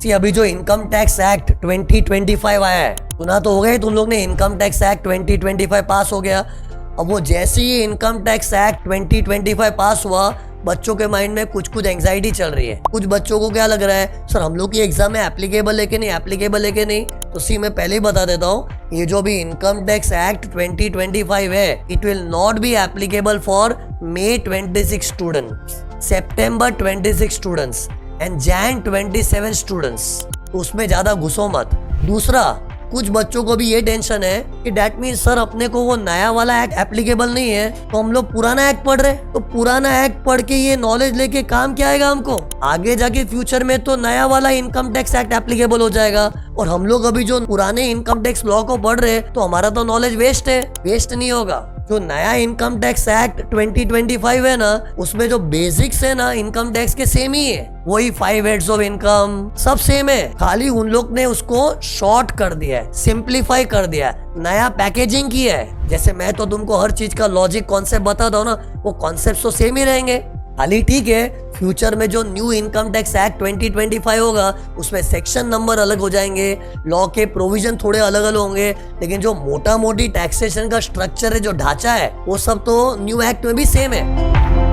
सी अभी जो income tax act 2025 आया है, सुना तो हो गया तुम लोग ने, इनकम टैक्स एक्ट 2025 पास हो गया। अब वो जैसे ही इनकम टैक्स एक्ट 2025 पास हुआ, बच्चों के माइंड में कुछ कुछ एंग्जाइटी चल रही है। कुछ बच्चों को क्या लग रहा है, सर हम लोग की एग्जाम में एप्लीकेबल है कि नहीं, एप्लीकेबल है कि नहीं। तो सी मैं पहले ही बता देता हूँ, ये जो भी इनकम टैक्स एक्ट 2025 है, it will not be applicable for May 26 students, September 26 students and Jan 27 students. तो उसमें ज्यादा घुसो मत। दूसरा, कुछ बच्चों को भी ये टेंशन है कि डैट मीन सर अपने को वो नया वाला एक्ट एप्लीकेबल नहीं है, तो हम लोग पुराना एक्ट पढ़ रहे, तो पुराना एक्ट पढ़ के ये नॉलेज लेके काम क्या आएगा हमको आगे जाके फ्यूचर में। तो नया वाला इनकम टैक्स एक्ट एप्लीकेबल हो जाएगा, और हम लोग अभी जो पुराने इनकम टैक्स लॉ को पढ़ रहे तो हमारा तो नॉलेज वेस्ट है, वेस्ट नहीं होगा। जो नया इनकम टैक्स एक्ट 2025 है ना, उसमें जो बेसिक्स है ना इनकम टैक्स के सेम ही है, वही 5 हेड्स ऑफ इनकम सब सेम है, खाली उन लोग ने उसको शॉर्ट कर दिया है, सिंप्लीफाई कर दिया है, नया पैकेजिंग किया है। जैसे मैं तो तुमको हर चीज का लॉजिक कॉन्सेप्ट बताता हूँ ना, वो कॉन्सेप्ट तो सेम ही रहेंगे, खाली ठीक है फ्यूचर में जो न्यू इनकम टैक्स एक्ट 2025 होगा उसमें सेक्शन नंबर अलग हो जाएंगे, लॉ के प्रोविजन थोड़े अलग अलग होंगे, लेकिन जो मोटा मोटी टैक्सेशन का स्ट्रक्चर है, जो ढांचा है, वो सब तो न्यू एक्ट में भी सेम है।